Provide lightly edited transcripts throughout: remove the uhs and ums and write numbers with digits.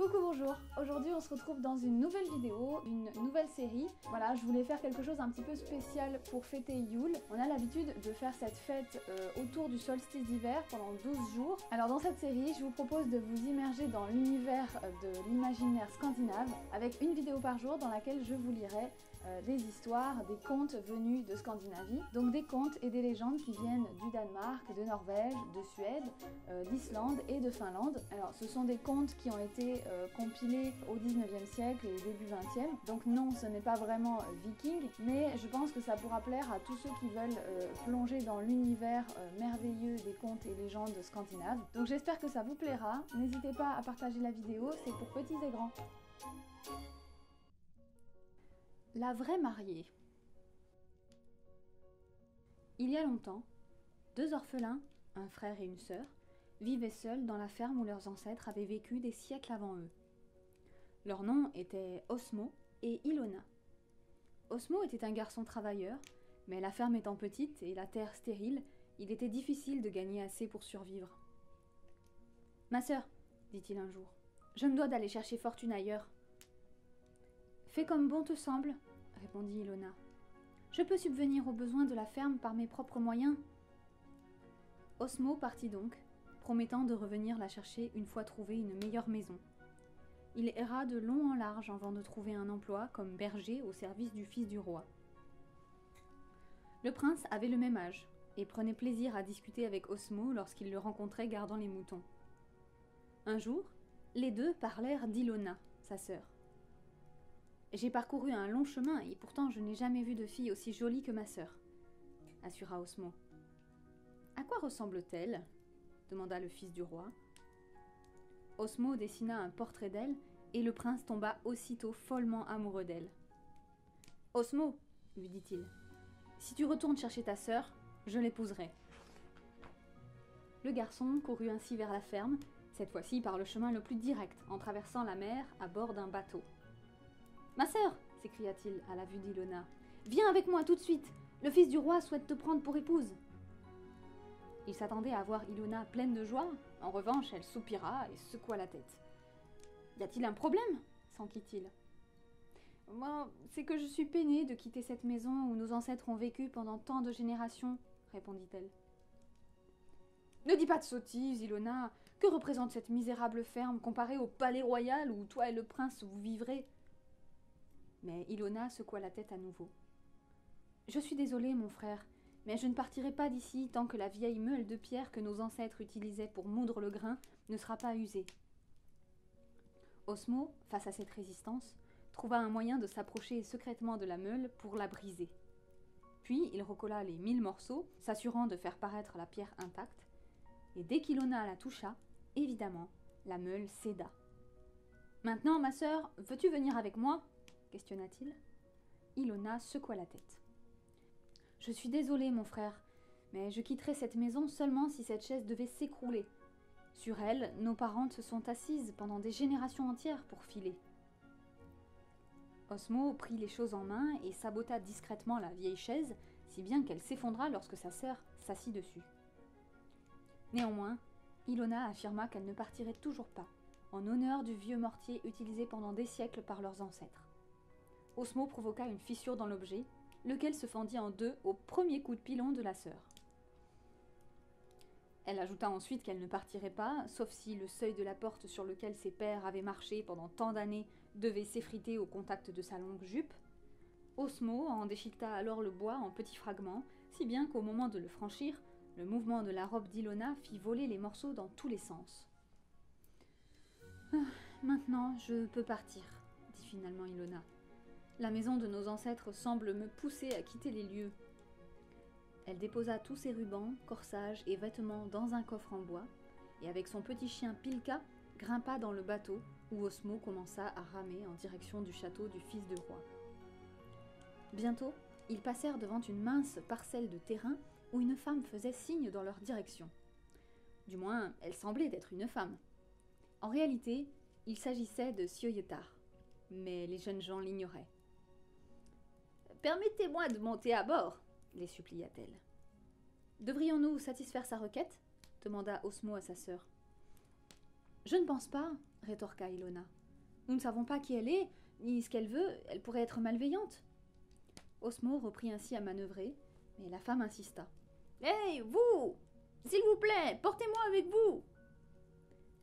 Coucou, bonjour. Aujourd'hui on se retrouve dans une nouvelle vidéo, une nouvelle série. Voilà, je voulais faire quelque chose un petit peu spécial pour fêter Yule. On a l'habitude de faire cette fête autour du solstice d'hiver pendant 12 jours. Alors dans cette série, je vous propose de vous immerger dans l'univers de l'imaginaire scandinave avec une vidéo par jour dans laquelle je vous lirai des histoires, des contes venus de Scandinavie. Donc des contes et des légendes qui viennent du Danemark, de Norvège, de Suède, d'Islande et de Finlande. Alors ce sont des contes qui ont été compilés au 19e siècle et début 20e. Donc non, ce n'est pas vraiment viking, mais je pense que ça pourra plaire à tous ceux qui veulent plonger dans l'univers merveilleux des contes et légendes scandinaves. Donc j'espère que ça vous plaira. N'hésitez pas à partager la vidéo, c'est pour petits et grands. La vraie mariée. Il y a longtemps, deux orphelins, un frère et une sœur, vivaient seuls dans la ferme où leurs ancêtres avaient vécu des siècles avant eux. Leurs noms étaient Osmo et Ilona. Osmo était un garçon travailleur, mais la ferme étant petite et la terre stérile, il était difficile de gagner assez pour survivre. « Ma sœur, dit-il un jour, je me dois d'aller chercher fortune ailleurs. »« Fais comme bon te semble, répondit Ilona. Je peux subvenir aux besoins de la ferme par mes propres moyens. » Osmo partit donc, promettant de revenir la chercher une fois trouvé une meilleure maison. Il erra de long en large avant de trouver un emploi comme berger au service du fils du roi. Le prince avait le même âge et prenait plaisir à discuter avec Osmo lorsqu'il le rencontrait gardant les moutons. Un jour, les deux parlèrent d'Ilona, sa sœur. « J'ai parcouru un long chemin et pourtant je n'ai jamais vu de fille aussi jolie que ma sœur, » assura Osmo. « À quoi ressemble-t-elle » demanda le fils du roi. Osmo dessina un portrait d'elle et le prince tomba aussitôt follement amoureux d'elle. « Osmo, lui dit-il, si tu retournes chercher ta sœur, je l'épouserai. » Le garçon courut ainsi vers la ferme, cette fois-ci par le chemin le plus direct, en traversant la mer à bord d'un bateau. « Ma sœur !» s'écria-t-il à la vue d'Ilona. « Viens avec moi tout de suite, le fils du roi souhaite te prendre pour épouse. » Il s'attendait à voir Ilona pleine de joie. En revanche, elle soupira et secoua la tête. « Y a-t-il un problème ?» s'enquit-il. « Moi, c'est que je suis peinée de quitter cette maison où nos ancêtres ont vécu pendant tant de générations, » répondit-elle. « Ne dis pas de sottises, Ilona. Que représente cette misérable ferme comparée au palais royal où toi et le prince vous vivrez ?» Mais Ilona secoua la tête à nouveau. « Je suis désolée, mon frère, mais je ne partirai pas d'ici tant que la vieille meule de pierre que nos ancêtres utilisaient pour moudre le grain ne sera pas usée. » Osmo, face à cette résistance, trouva un moyen de s'approcher secrètement de la meule pour la briser. Puis il recolla les 1000 morceaux, s'assurant de faire paraître la pierre intacte, et dès qu'Ilona la toucha, évidemment, la meule céda. « Maintenant, ma sœur, veux-tu venir avec moi ?» questionna-t-il. Ilona secoua la tête. « Je suis désolée, mon frère, mais je quitterai cette maison seulement si cette chaise devait s'écrouler. Sur elle, nos parentes se sont assises pendant des générations entières pour filer. » Osmo prit les choses en main et sabota discrètement la vieille chaise, si bien qu'elle s'effondra lorsque sa sœur s'assit dessus. Néanmoins, Ilona affirma qu'elle ne partirait toujours pas, en honneur du vieux mortier utilisé pendant des siècles par leurs ancêtres. Osmo provoqua une fissure dans l'objet, lequel se fendit en deux au premier coup de pilon de la sœur. Elle ajouta ensuite qu'elle ne partirait pas, sauf si le seuil de la porte sur lequel ses pères avaient marché pendant tant d'années devait s'effriter au contact de sa longue jupe. Osmo en déchiqueta alors le bois en petits fragments, si bien qu'au moment de le franchir, le mouvement de la robe d'Ilona fit voler les morceaux dans tous les sens. « Maintenant, je peux partir, » dit finalement Ilona. « La maison de nos ancêtres semble me pousser à quitter les lieux. » Elle déposa tous ses rubans, corsages et vêtements dans un coffre en bois, et avec son petit chien Pilka, grimpa dans le bateau où Osmo commença à ramer en direction du château du fils du roi. Bientôt, ils passèrent devant une mince parcelle de terrain où une femme faisait signe dans leur direction. Du moins, elle semblait être une femme. En réalité, il s'agissait de Sioyetar, mais les jeunes gens l'ignoraient. « Permettez-moi de monter à bord !» les supplia-t-elle. « Devrions-nous satisfaire sa requête ?» demanda Osmo à sa sœur. Je ne pense pas, rétorqua Ilona. Nous ne savons pas qui elle est, ni ce qu'elle veut, elle pourrait être malveillante. Osmo reprit ainsi à manœuvrer, mais la femme insista. Hey, vous! S'il vous plaît, portez-moi avec vous!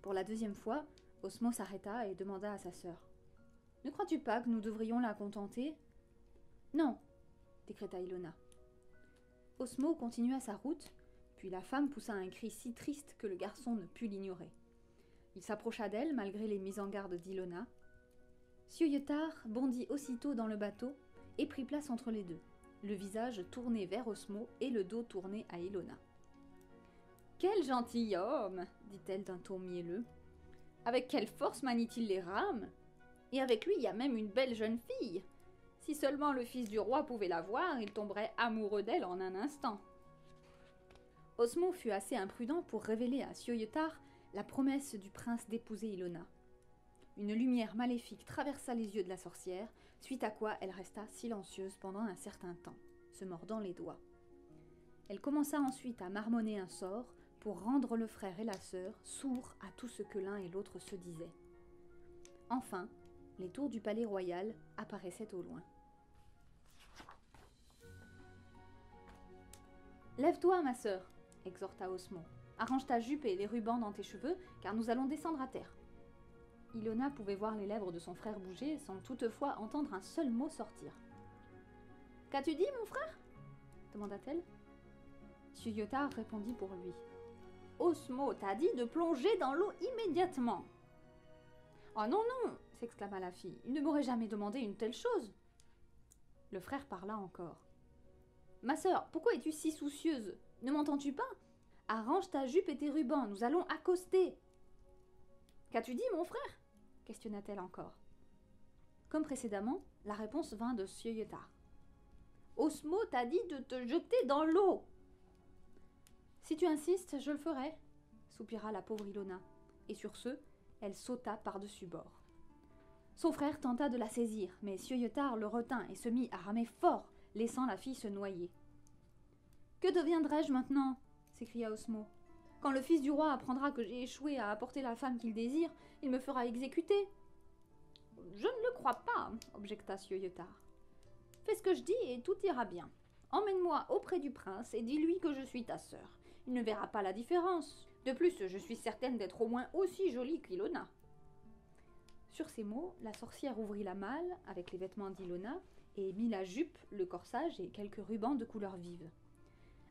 Pour la deuxième fois, Osmo s'arrêta et demanda à sa sœur. Ne crois-tu pas que nous devrions la contenter? Non, décréta Ilona. Osmo continua sa route, puis la femme poussa un cri si triste que le garçon ne put l'ignorer. Il s'approcha d'elle malgré les mises en garde d'Ilona. Sioyetar bondit aussitôt dans le bateau et prit place entre les deux, le visage tourné vers Osmo et le dos tourné à Ilona. « Quel gentilhomme !» dit-elle d'un ton mielleux. « Avec quelle force manie-t-il les rames? Et avec lui, il y a même une belle jeune fille. Si seulement le fils du roi pouvait la voir, il tomberait amoureux d'elle en un instant. » Osmo fut assez imprudent pour révéler à Sioyetar la promesse du prince d'épouser Ilona. Une lumière maléfique traversa les yeux de la sorcière, suite à quoi elle resta silencieuse pendant un certain temps, se mordant les doigts. Elle commença ensuite à marmonner un sort pour rendre le frère et la sœur sourds à tout ce que l'un et l'autre se disaient. Enfin, les tours du palais royal apparaissaient au loin. « Lève-toi, ma sœur !» exhorta Osmo. « Arrange ta jupe et les rubans dans tes cheveux, car nous allons descendre à terre. » Ilona pouvait voir les lèvres de son frère bouger sans toutefois entendre un seul mot sortir. « Qu'as-tu dit, mon frère ?» demanda-t-elle. Sioyetar répondit pour lui. « Osmo t'a dit de plonger dans l'eau immédiatement. »« Oh non, non !» s'exclama la fille. « Il ne m'aurait jamais demandé une telle chose. » Le frère parla encore. « Ma sœur, pourquoi es-tu si soucieuse? Ne m'entends-tu pas? Arrange ta jupe et tes rubans, nous allons accoster. »« Qu'as-tu dit, mon frère ?» questionna-t-elle encore. Comme précédemment, la réponse vint de Sioyetar. « Osmo t'a dit de te jeter dans l'eau. »« Si tu insistes, je le ferai, » soupira la pauvre Ilona, et sur ce, elle sauta par-dessus bord. Son frère tenta de la saisir, mais Sioyetar le retint et se mit à ramer fort, laissant la fille se noyer. « Que deviendrai-je maintenant ?» s'écria Osmo. « Quand le fils du roi apprendra que j'ai échoué à apporter la femme qu'il désire, il me fera exécuter. »« Je ne le crois pas, » objecta Sioyetar. « Fais ce que je dis et tout ira bien. Emmène-moi auprès du prince et dis-lui que je suis ta sœur. Il ne verra pas la différence. De plus, je suis certaine d'être au moins aussi jolie qu'Ilona. » Sur ces mots, la sorcière ouvrit la malle avec les vêtements d'Ilona et mit la jupe, le corsage et quelques rubans de couleur vive.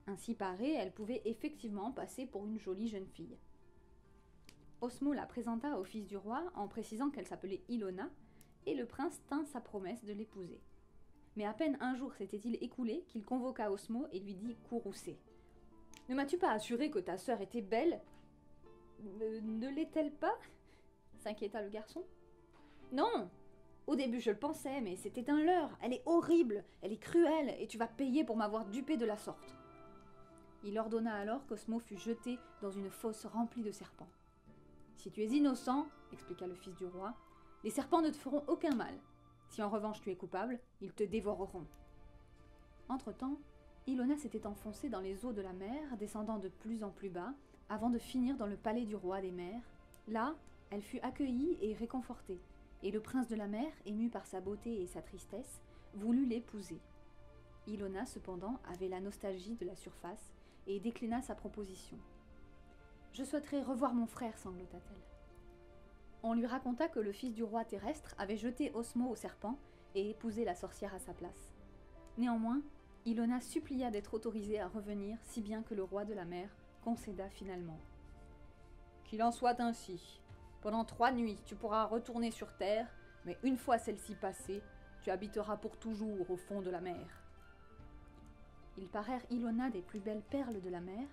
Ainsi parée, elle pouvait effectivement passer pour une jolie jeune fille. Osmo la présenta au fils du roi en précisant qu'elle s'appelait Ilona, et le prince tint sa promesse de l'épouser. Mais à peine un jour s'était-il écoulé qu'il convoqua Osmo et lui dit courroucé. « Ne m'as-tu pas assuré que ta sœur était belle ?»« Ne l'est-elle pas ?» s'inquiéta le garçon. « Non ! Au début je le pensais, mais c'était un leurre. Elle est horrible, elle est cruelle, et tu vas payer pour m'avoir dupé de la sorte. » Il ordonna alors qu'Osmo fût jeté dans une fosse remplie de serpents. « Si tu es innocent, expliqua le fils du roi, les serpents ne te feront aucun mal. Si en revanche tu es coupable, ils te dévoreront. » Entre-temps, Ilona s'était enfoncée dans les eaux de la mer, descendant de plus en plus bas, avant de finir dans le palais du roi des mers. Là, elle fut accueillie et réconfortée, et le prince de la mer, ému par sa beauté et sa tristesse, voulut l'épouser. Ilona, cependant, avait la nostalgie de la surface, et déclina sa proposition. « Je souhaiterais revoir mon frère, sanglota-t-elle. » On lui raconta que le fils du roi terrestre avait jeté Osmo au serpent et épousé la sorcière à sa place. Néanmoins, Ilona supplia d'être autorisée à revenir, si bien que le roi de la mer concéda finalement. « Qu'il en soit ainsi. Pendant 3 nuits, tu pourras retourner sur terre, mais une fois celle-ci passée, tu habiteras pour toujours au fond de la mer. » Ils parèrent Ilona des plus belles perles de la mer,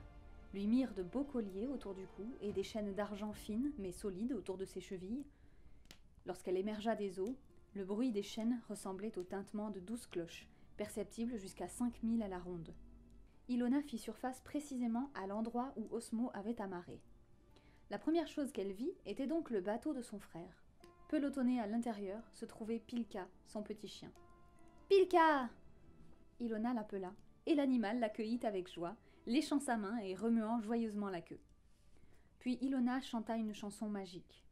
lui mirent de beaux colliers autour du cou et des chaînes d'argent fines mais solides autour de ses chevilles. Lorsqu'elle émergea des eaux, le bruit des chaînes ressemblait au tintement de 12 cloches, perceptibles jusqu'à 5000 à la ronde. Ilona fit surface précisément à l'endroit où Osmo avait amarré. La première chose qu'elle vit était donc le bateau de son frère. Pelotonné à l'intérieur se trouvait Pilka, son petit chien. « Pilka !» Ilona l'appela, et l'animal l'accueillit avec joie, léchant sa main et remuant joyeusement la queue. Puis Ilona chanta une chanson magique.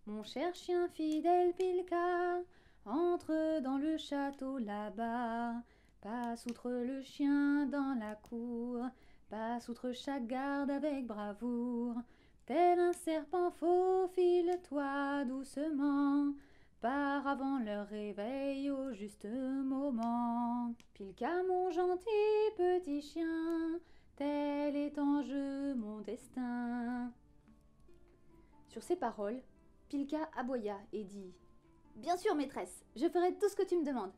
Mon cher chien fidèle Pilka, entre dans le château là-bas, passe outre le chien dans la cour, passe outre chaque garde avec bravoure, tel un serpent faufile-toi doucement, pars avant leur réveil au juste moment. Pilka, mon gentil petit chien, tel est en jeu mon destin. Sur ces paroles, Pilka aboya et dit « Bien sûr, maîtresse, je ferai tout ce que tu me demandes. »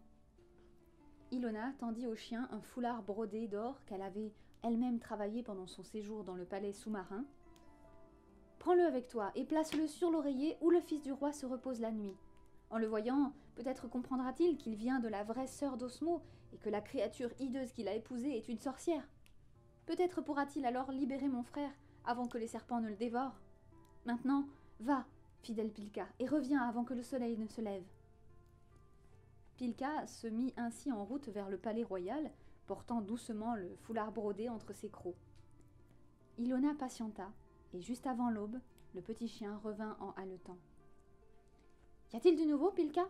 Ilona tendit au chien un foulard brodé d'or qu'elle avait elle-même travaillé pendant son séjour dans le palais sous-marin. « Prends-le avec toi et place-le sur l'oreiller où le fils du roi se repose la nuit. En le voyant, peut-être comprendra-t-il qu'il vient de la vraie sœur d'Osmo et que la créature hideuse qu'il a épousée est une sorcière. Peut-être pourra-t-il alors libérer mon frère avant que les serpents ne le dévorent. Maintenant, va, fidèle Pilka, et reviens avant que le soleil ne se lève. » Pilka se mit ainsi en route vers le palais royal, portant doucement le foulard brodé entre ses crocs. Ilona patienta, et juste avant l'aube, le petit chien revint en haletant. « Y a-t-il du nouveau, Pilka?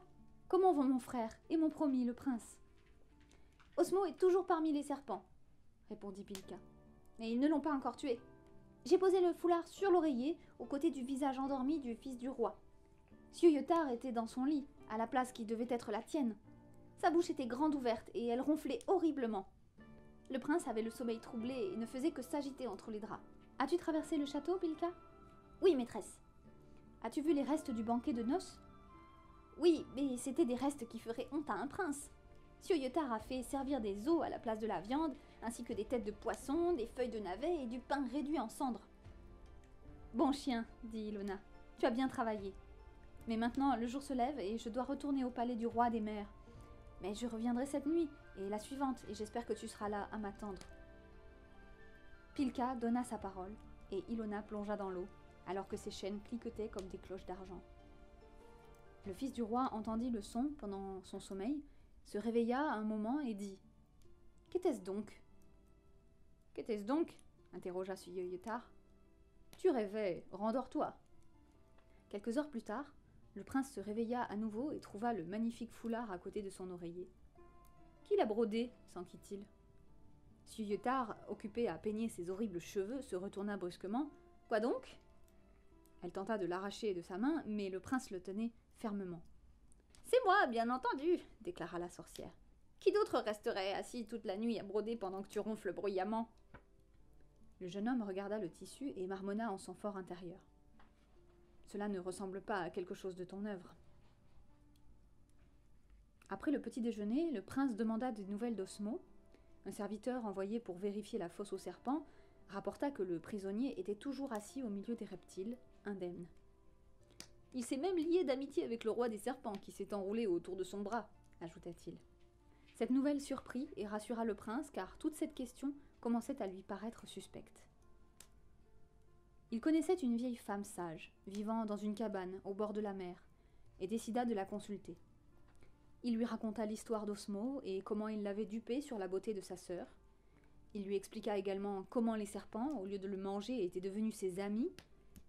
Comment vont mon frère et mon promis, le prince ?»« Osmo est toujours parmi les serpents, » répondit Pilka. « Mais ils ne l'ont pas encore tué. J'ai posé le foulard sur l'oreiller, aux côtés du visage endormi du fils du roi. Sioyotar était dans son lit, à la place qui devait être la tienne. Sa bouche était grande ouverte et elle ronflait horriblement. Le prince avait le sommeil troublé et ne faisait que s'agiter entre les draps. As-tu traversé le château, Pilka ? Oui, maîtresse. As-tu vu les restes du banquet de noces ? Oui, mais c'étaient des restes qui feraient honte à un prince. Sioyotar a fait servir des os à la place de la viande, ainsi que des têtes de poisson, des feuilles de navet et du pain réduit en cendres. Bon chien, dit Ilona, tu as bien travaillé. Mais maintenant, le jour se lève et je dois retourner au palais du roi des mers. Mais je reviendrai cette nuit et la suivante, et j'espère que tu seras là à m'attendre. Pilka donna sa parole, et Ilona plongea dans l'eau, alors que ses chaînes cliquetaient comme des cloches d'argent. Le fils du roi entendit le son pendant son sommeil, se réveilla un moment et dit « Qu'était-ce donc ?»« Qu'était-ce donc ?» interrogea Sioyotar. « Tu rêvais, rendors-toi. » Quelques heures plus tard, le prince se réveilla à nouveau et trouva le magnifique foulard à côté de son oreiller. « Qui l'a brodé ?» s'enquit-il. Sioyotar, occupée à peigner ses horribles cheveux, se retourna brusquement. « Quoi donc ?» Elle tenta de l'arracher de sa main, mais le prince le tenait fermement. « C'est moi, bien entendu !» déclara la sorcière. « Qui d'autre resterait assis toute la nuit à broder pendant que tu ronfles bruyamment ?» Le jeune homme regarda le tissu et marmonna en son fort intérieur. « Cela ne ressemble pas à quelque chose de ton œuvre. » Après le petit déjeuner, le prince demanda des nouvelles d'Osmo. Un serviteur envoyé pour vérifier la fosse aux serpents rapporta que le prisonnier était toujours assis au milieu des reptiles, indemne. « Il s'est même lié d'amitié avec le roi des serpents qui s'est enroulé autour de son bras, » ajouta-t-il. Cette nouvelle surprit et rassura le prince car toute cette question commençait à lui paraître suspecte. Il connaissait une vieille femme sage, vivant dans une cabane au bord de la mer, et décida de la consulter. Il lui raconta l'histoire d'Osmo et comment il l'avait dupé sur la beauté de sa sœur. Il lui expliqua également comment les serpents, au lieu de le manger, étaient devenus ses amis,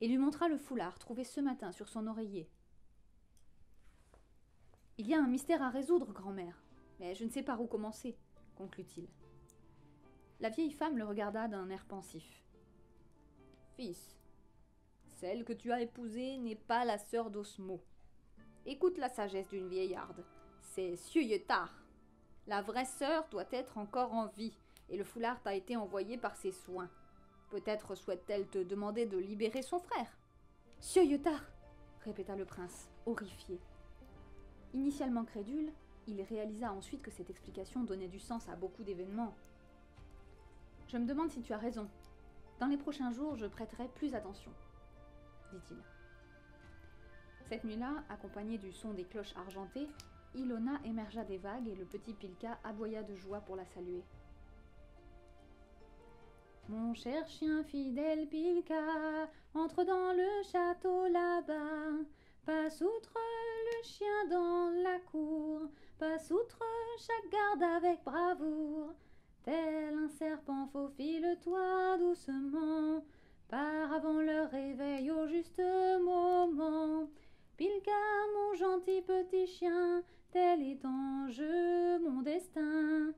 et lui montra le foulard trouvé ce matin sur son oreiller. « Il y a un mystère à résoudre, grand-mère, mais je ne sais par où commencer, » conclut-il. La vieille femme le regarda d'un air pensif. « Fils, celle que tu as épousée n'est pas la sœur d'Osmo. Écoute la sagesse d'une vieillarde. C'est Sioyotar. La vraie sœur doit être encore en vie, et le foulard t'a été envoyé par ses soins. Peut-être souhaite-t-elle te demander de libérer son frère. »« Sioyotar » répéta le prince, horrifié. Initialement crédule, il réalisa ensuite que cette explication donnait du sens à beaucoup d'événements. « Je me demande si tu as raison. Dans les prochains jours, je prêterai plus attention, » dit-il. Cette nuit-là, accompagnée du son des cloches argentées, Ilona émergea des vagues et le petit Pilka aboya de joie pour la saluer. « Mon cher chien fidèle Pilka, entre dans le château là-bas, passe outre le chien dans la cour, passe outre chaque garde avec bravoure, tel un serpent faufile-toi doucement, part avant leur réveil au juste moment. Pilka, mon gentil petit chien, tel est en jeu mon destin.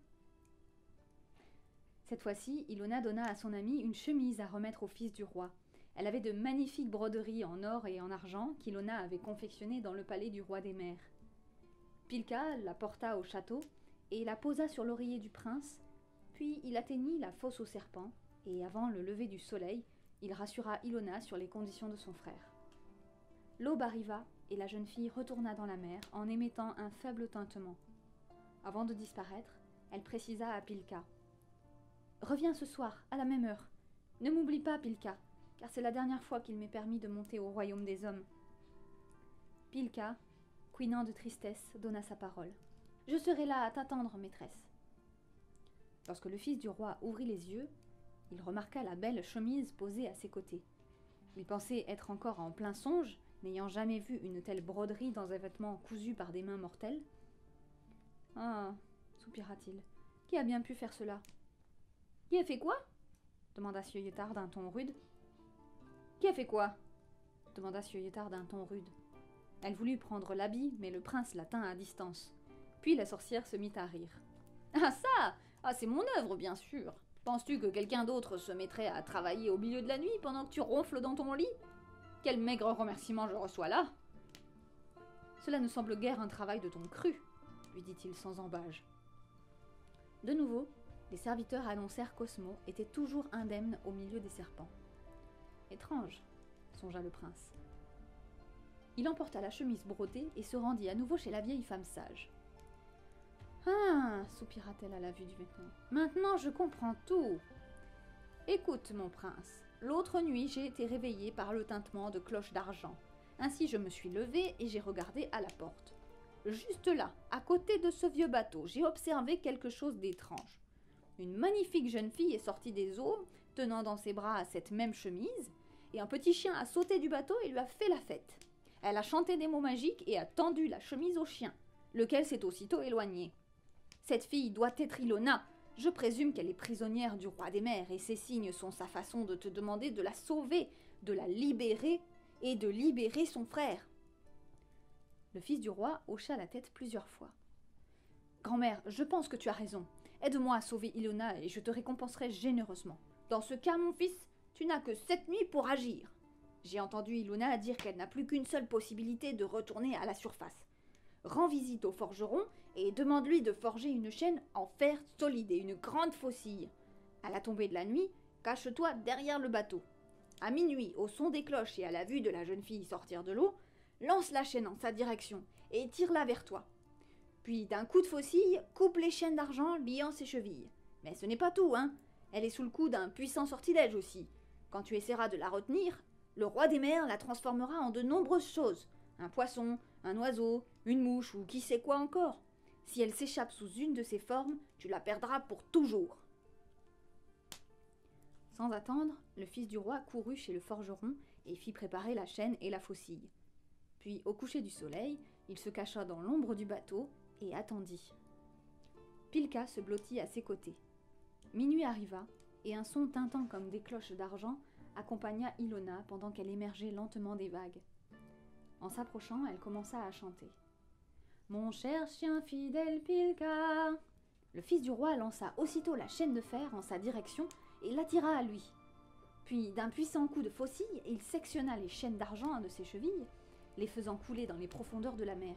Cette fois-ci, Ilona donna à son amie une chemise à remettre au fils du roi. Elle avait de magnifiques broderies en or et en argent qu'Ilona avait confectionnées dans le palais du roi des mers. Pilka la porta au château et la posa sur l'oreiller du prince, puis il atteignit la fosse aux serpents, et avant le lever du soleil, il rassura Ilona sur les conditions de son frère. L'aube arriva, et la jeune fille retourna dans la mer en émettant un faible tintement. Avant de disparaître, elle précisa à Pilka. « Reviens ce soir, à la même heure. Ne m'oublie pas, Pilka, car c'est la dernière fois qu'il m'est permis de monter au royaume des hommes. » Pilka, couinant de tristesse, donna sa parole. « Je serai là à t'attendre, maîtresse. » Lorsque le fils du roi ouvrit les yeux, il remarqua la belle chemise posée à ses côtés. Il pensait être encore en plein songe, n'ayant jamais vu une telle broderie dans un vêtement cousu par des mains mortelles. « Ah, soupira-t-il, qui a bien pu faire cela ?»« Qui a fait quoi ?» demanda Sieur Yeutard d'un ton rude. « Qui a fait quoi ?» demanda Sieur Yeutard d'un ton rude. Elle voulut prendre l'habit, mais le prince la tint à distance. Puis la sorcière se mit à rire. « Ah ça! Ah, c'est mon œuvre, bien sûr. Penses-tu que quelqu'un d'autre se mettrait à travailler au milieu de la nuit pendant que tu ronfles dans ton lit? Quel maigre remerciement je reçois là! »« Cela ne semble guère un travail de ton cru, » lui dit-il sans embâge. De nouveau, les serviteurs annoncèrent qu'Osmo était toujours indemne au milieu des serpents. Étrange, songea le prince. Il emporta la chemise brodée et se rendit à nouveau chez la vieille femme sage. « Ah » soupira-t-elle à la vue du vêtement. « Maintenant je comprends tout. Écoute, mon prince, l'autre nuit j'ai été réveillée par le tintement de cloches d'argent. Ainsi je me suis levée et j'ai regardé à la porte. Juste là, à côté de ce vieux bateau, j'ai observé quelque chose d'étrange. Une magnifique jeune fille est sortie des eaux, tenant dans ses bras cette même chemise, et un petit chien a sauté du bateau et lui a fait la fête. Elle a chanté des mots magiques et a tendu la chemise au chien, lequel s'est aussitôt éloigné. Cette fille doit être Ilona. Je présume qu'elle est prisonnière du roi des mers, et ces signes sont sa façon de te demander de la sauver, de la libérer et de libérer son frère. » Le fils du roi hocha la tête plusieurs fois. « Grand-mère, je pense que tu as raison. Aide-moi à sauver Ilona et je te récompenserai généreusement. Dans ce cas, mon fils, tu n'as que cette nuit pour agir. J'ai entendu Ilona dire qu'elle n'a plus qu'une seule possibilité de retourner à la surface. Rends visite au forgeron et demande-lui de forger une chaîne en fer solide et une grande faucille. À la tombée de la nuit, cache-toi derrière le bateau. À minuit, au son des cloches et à la vue de la jeune fille sortir de l'eau, lance la chaîne en sa direction et tire-la vers toi. Puis, d'un coup de faucille, coupe les chaînes d'argent liant ses chevilles. Mais ce n'est pas tout, hein. Elle est sous le coup d'un puissant sortilège aussi. Quand tu essaieras de la retenir, le roi des mers la transformera en de nombreuses choses. Un poisson, un oiseau, une mouche ou qui sait quoi encore. Si elle s'échappe sous une de ces formes, tu la perdras pour toujours. » Sans attendre, le fils du roi courut chez le forgeron et fit préparer la chaîne et la faucille. Puis, au coucher du soleil, il se cacha dans l'ombre du bateau et attendit. Pilka se blottit à ses côtés. Minuit arriva, et un son tintant comme des cloches d'argent accompagna Ilona pendant qu'elle émergeait lentement des vagues. En s'approchant, elle commença à chanter. « Mon cher chien fidèle Pilka !» Le fils du roi lança aussitôt la chaîne de fer en sa direction et l'attira à lui. Puis, d'un puissant coup de faucille, il sectionna les chaînes d'argent de ses chevilles, les faisant couler dans les profondeurs de la mer.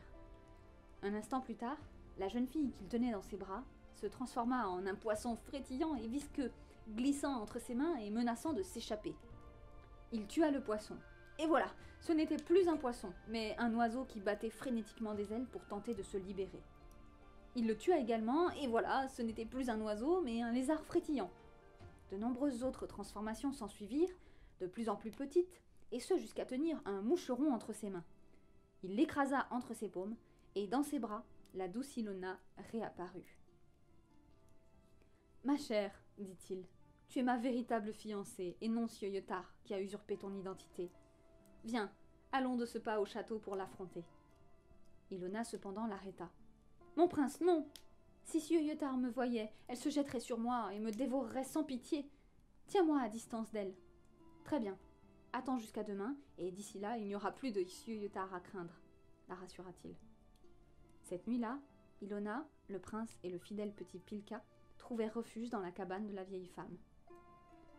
Un instant plus tard, la jeune fille qu'il tenait dans ses bras se transforma en un poisson frétillant et visqueux, glissant entre ses mains et menaçant de s'échapper. Il tua le poisson. Et voilà, ce n'était plus un poisson, mais un oiseau qui battait frénétiquement des ailes pour tenter de se libérer. Il le tua également, et voilà, ce n'était plus un oiseau, mais un lézard frétillant. De nombreuses autres transformations s'ensuivirent, de plus en plus petites, et ce jusqu'à tenir un moucheron entre ses mains. Il l'écrasa entre ses paumes, et dans ses bras, la douce Ilona réapparut. « Ma chère, dit-il, tu es ma véritable fiancée, et non Sieur Yeutard qui a usurpé ton identité. Viens, allons de ce pas au château pour l'affronter. » Ilona cependant l'arrêta. « Mon prince, non! Si Sieur Yeutard me voyait, elle se jetterait sur moi et me dévorerait sans pitié. Tiens-moi à distance d'elle. » Très bien. Attends jusqu'à demain, et d'ici là, il n'y aura plus de Isuyotar à craindre, la rassura-t-il. Cette nuit-là, Ilona, le prince et le fidèle petit Pilka trouvèrent refuge dans la cabane de la vieille femme.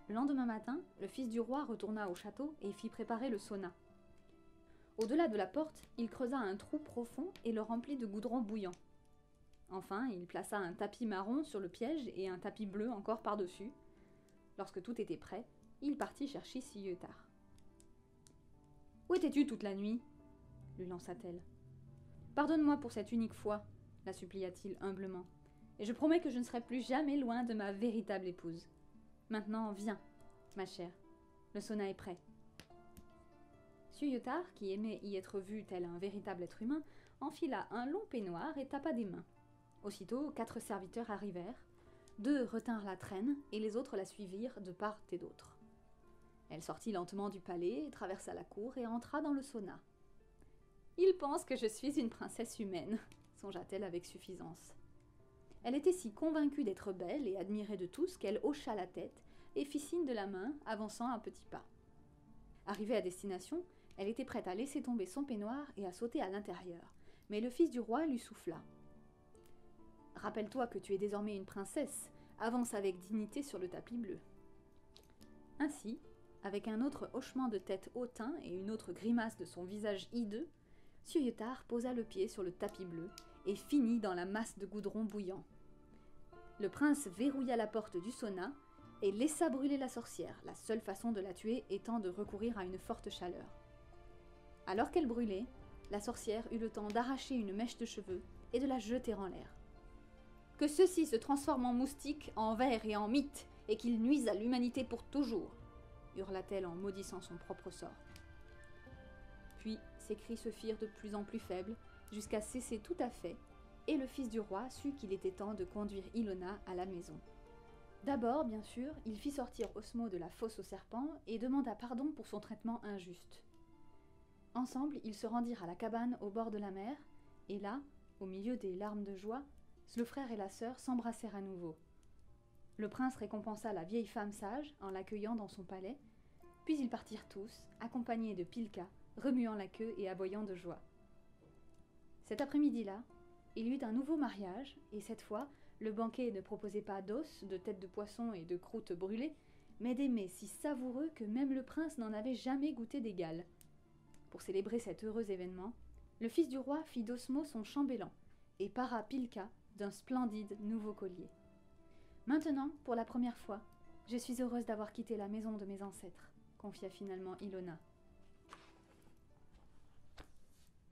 Le lendemain matin, le fils du roi retourna au château et fit préparer le sauna. Au-delà de la porte, il creusa un trou profond et le remplit de goudron bouillant. Enfin, il plaça un tapis marron sur le piège et un tapis bleu encore par-dessus. Lorsque tout était prêt, il partit chercher Isuyotar. « Où étais-tu toute la nuit » lui lança-t-elle. « Pardonne-moi pour cette unique fois, » la supplia-t-il humblement, « et je promets que je ne serai plus jamais loin de ma véritable épouse. Maintenant, viens, ma chère, le sauna est prêt. » Isuyotar, qui aimait y être vu tel un véritable être humain, enfila un long peignoir et tapa des mains. Aussitôt, 4 serviteurs arrivèrent, 2 retinrent la traîne et les autres la suivirent de part et d'autre. Elle sortit lentement du palais, traversa la cour et entra dans le sauna. « Il pense que je suis une princesse humaine, » songea-t-elle avec suffisance. Elle était si convaincue d'être belle et admirée de tous qu'elle hocha la tête et fit signe de la main, avançant un petit pas. Arrivée à destination, elle était prête à laisser tomber son peignoir et à sauter à l'intérieur, mais le fils du roi lui souffla. « Rappelle-toi que tu es désormais une princesse, avance avec dignité sur le tapis bleu. » Ainsi, avec un autre hochement de tête hautain et une autre grimace de son visage hideux, Isuyotar posa le pied sur le tapis bleu et finit dans la masse de goudron bouillant. Le prince verrouilla la porte du sauna et laissa brûler la sorcière, la seule façon de la tuer étant de recourir à une forte chaleur. Alors qu'elle brûlait, la sorcière eut le temps d'arracher une mèche de cheveux et de la jeter en l'air. « Que ceux-ci se transforment en moustiques, en vers et en mythes, et qu'ils nuisent à l'humanité pour toujours !» hurla-t-elle en maudissant son propre sort. Puis ses cris se firent de plus en plus faibles, jusqu'à cesser tout à fait, et le fils du roi sut qu'il était temps de conduire Ilona à la maison. D'abord, bien sûr, il fit sortir Osmo de la fosse aux serpents et demanda pardon pour son traitement injuste. Ensemble, ils se rendirent à la cabane au bord de la mer, et là, au milieu des larmes de joie, le frère et la sœur s'embrassèrent à nouveau. Le prince récompensa la vieille femme sage en l'accueillant dans son palais, puis ils partirent tous, accompagnés de Pilka, remuant la queue et aboyant de joie. Cet après-midi-là, il y eut un nouveau mariage, et cette fois, le banquet ne proposait pas d'os, de têtes de poisson et de croûtes brûlées, mais des mets si savoureux que même le prince n'en avait jamais goûté d'égal. Pour célébrer cet heureux événement, le fils du roi fit d'Osmo son chambellan, et para Pilka d'un splendide nouveau collier. Maintenant, pour la première fois, je suis heureuse d'avoir quitté la maison de mes ancêtres, confia finalement Ilona.